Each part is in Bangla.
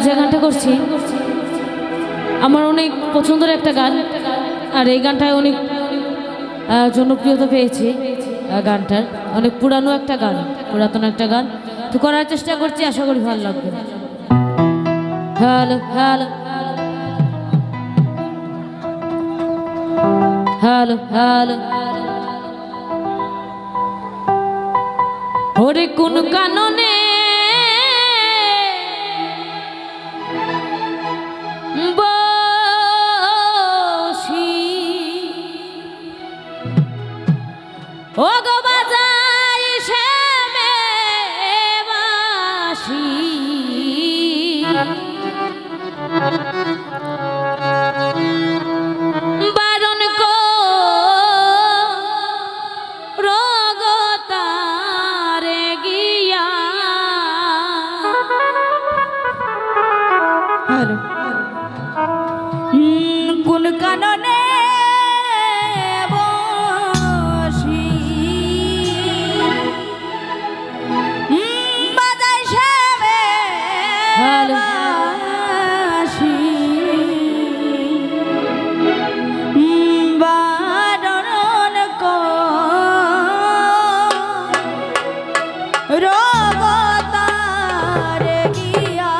যে গানটা করছি আমার অনেক পছন্দের একটা গান, আর এই গানটায় অনেক জনপ্রিয়তা পেয়েছে। গানটার অনেক পুরানো একটা গান, পুরাতন একটা গান, তো করার চেষ্টা করছি, আশা করি ভালো লাগবে। হ্যালো হ্যালো হ্যালো হ্যালো, ওরে কোন কাননে বসি ও গো বাজাই শ্যামে বাসি, বারণ রগতারে গিয়া কোন কাননে বসি বাজাই শ্যামে বাসি, বারণ রগতারে গিয়া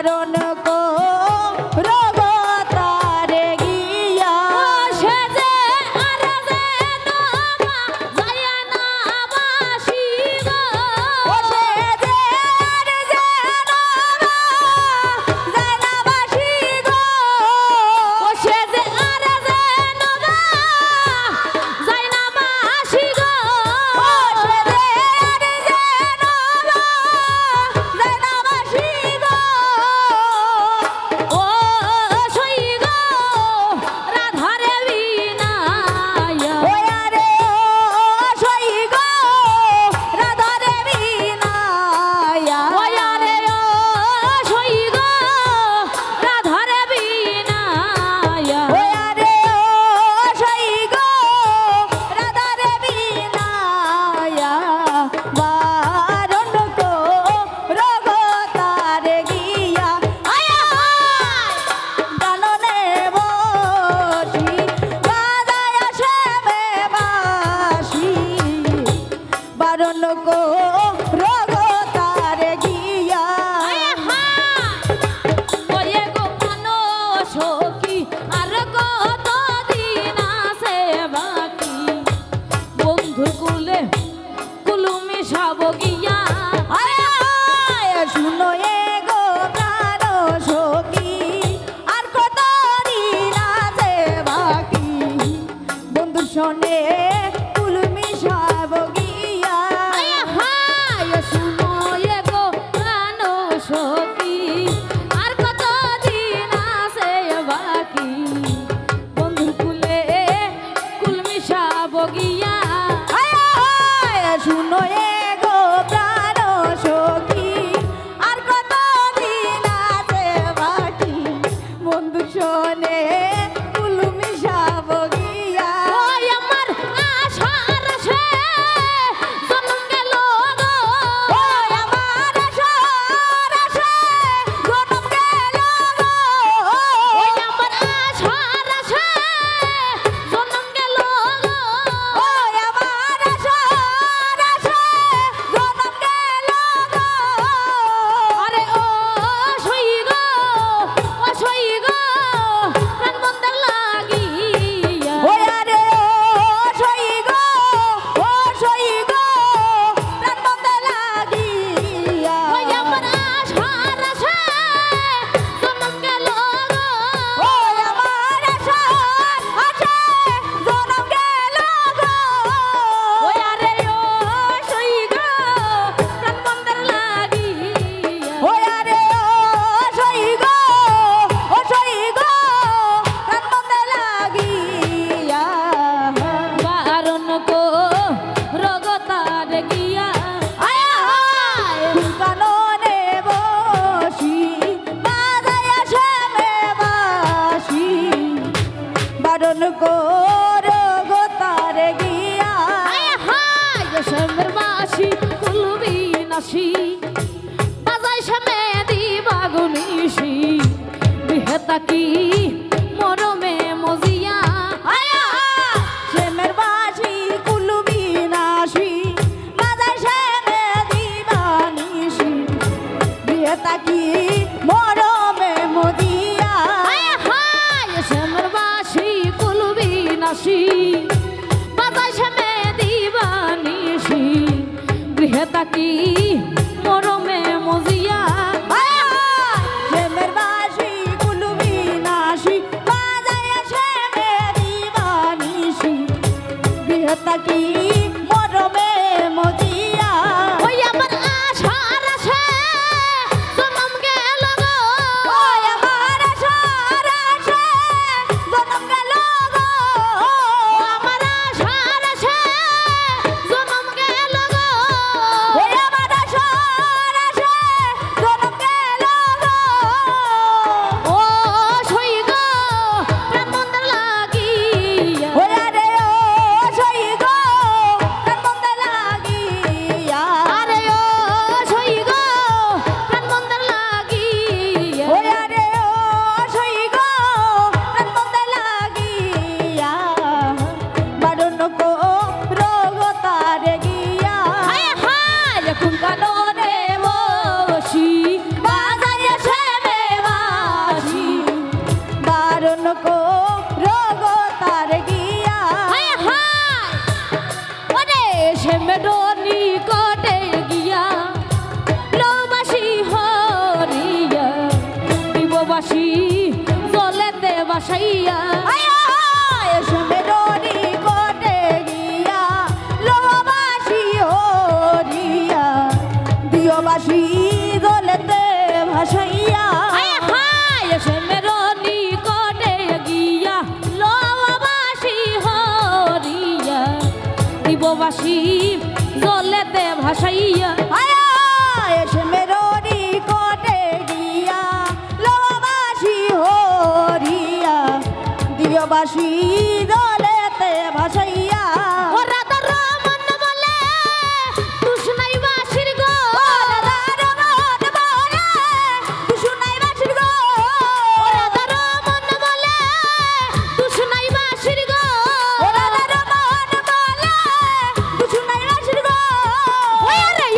বারণ করো গো তারে গিয়া সে যে আর যে নবা যায় না বাসি গো ও সে যে আর যে নবা যায় না বাসি গো ও সে যে আর যে নবা যায় না বাসি গো ও সে যে আর যে নবা যায় না বাসি গো ও সই গো রাধারে বিনায়া ওই আরে ও সই গো রাধারে বিনায়া ওয়ারে ও সই গো রাধারে বিনায়া ওই আরে ও সই গো রাধারে বিনায়া বারণ করো গো তারে গিয়া আয়া জাননে বসি বাজায় শ্যামে বাসি বারণ করো গো তারে গিয়া ওয়ে গো মানো সখী আর কত দিন আছে বাকি বন্ধুর কুলে কুলুমি সাব গিয়া আরে আয় শুনো এ গো প্রাণ সখী আর কত দিন আছে বাকি বন্ধু শোনে কুলমি সাব গিয়া শুনো এ গো প্রাণ সখী আর কত দিন আছে বাকি বন্ধুর কুলে কুলমি সাব গিয়া আয় আয় শুনো এ গো প্রাণ সখী আর কত দিন আছে বাকি বন্ধু শোনে কুলমি সাব গিয়া ওই আমার আশার সে জন্ম গেল গো ওই আমার আশার আশা জনম গেল গো ওই আমার আশার সে জন্ম গেল গো ওই আমার আশার আশা জনম গেল গো আরে ও সই গো প্রাণ বন্ধের লাগিয়া ওই আরে ও সই গো প্রাণ বন্ধে লাগিয়া ওই আমার আশার সে জন্ম গেল গো ওই আমার আশার আশা জনম গেল গো ওই আরে ও সই গো প্রাণ বন্ধের লাগিয়া ওই আরে ও সই গো প্রাণ বন্ধে লাগিয়া বারণ রগতার গিয়া আয় আয় কাননে বসি বাজায় শ্যামে বাসি বারণ করো গো তারে গিয়া আয় হায় শ্যামের বাসি কুলবি নাসি বাজাই শ্যামে দিবা গুনিসি বিহেতা কি মরমে মজিয়া আয় আয় শ্যামের বাসি কুলবি নাসি বাজায় শ্যামে দিবানিসি বিয়ে তাকি মরমে মদিয়া আয় হায় শ্যামের বাসি কুলবি নাসি বাজাই শ্যামে দিবা নিশি গৃহে তাকি মরমে মজিয়া আয় আয় শ্যামের বাসি কুলবি নাসি বাসি জলেতে বাসাইয়া আয়া এসে মেরনি কোটে গিয়া লোবাসি হরিয়া দিও বাসি জলেতে ভাসাইয়া আয় হায় এসে মেরো নিকটে গিয়া লোবাসি হরিয়া দিববাসি জলেতে ভাসাইয়া আয়া এসে মেরনি কোটে গিয়া লোবাসি হরিয়া দিও বাসি জলেতে ভাসাইয়া ও রাধা রমন বলে তুষ্ণাই বাসির গো ও রাধা রমন বলে তুষ্ণাই বাসির গো ওই আরে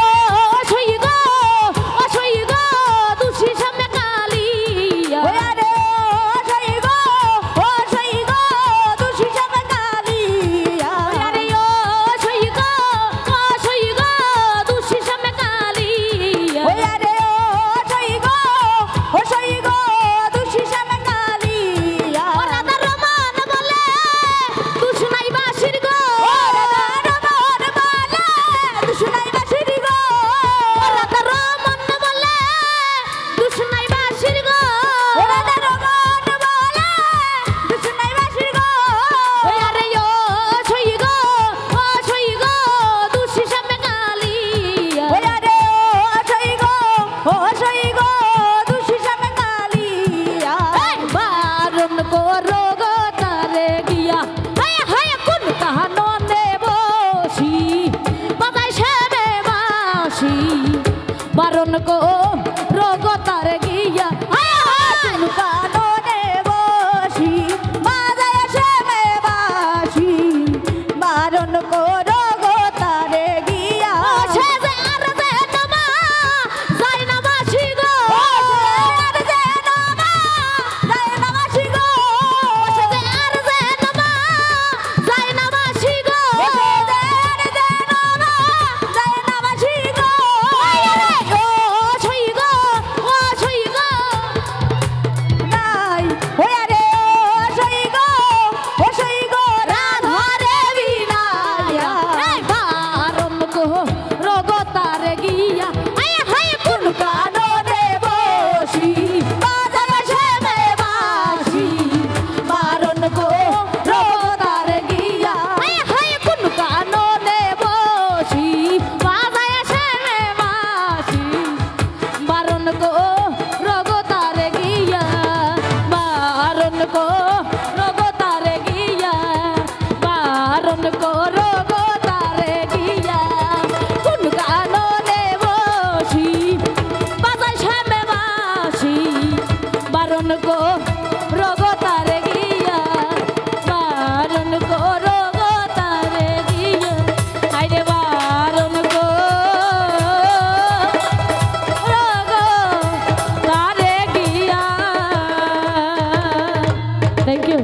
ও সই গো তুষি সামনে কালিয়া ওই আরে ও সই গো তুষি সামনে কালিয়া ও রাধা রমন বলে তুষ্ণাই বাসির গো ও রাধা রমন বলে তুষ্ণাই বাসির গো ওই আরে ও সই গো তুষি সামনে কালিয়া এই বারণ করো গো তারে গিয়া হায় হায় কোন কাহাননে বসি বাজাই সেবে বাসি বারণ করো গো তারে গিয়া হায় হায় বারণ করো গো তারে গিয়া ও সে যে আর যে নামা যাই না বাসি গো ও সে যে আর যে নামা যাই না বাসি গো ওই আরে ও সই গো রাধা দেবী নাইয়া এই বারণ করো গো তারে গিয়া আয় হায় কোন কাননে বসি বাজাই সেবে বাসি বারণ করো তারে গিয়া আয় হায় কোন কাননে বসি বাজাই সেবে বাসি বারণ করো গো তারে গিয়া বারণ করো গো তারে গিয়া বারণ করো গো তারে গিয়া কোন কাননে বসি বাজাই সেবে বাসি বারণ করো গো তারে গিয়া বারণ করো গো তারে গিয়া আইরে বারণ করো গো তারে গিয়া থ্যাংক ইউ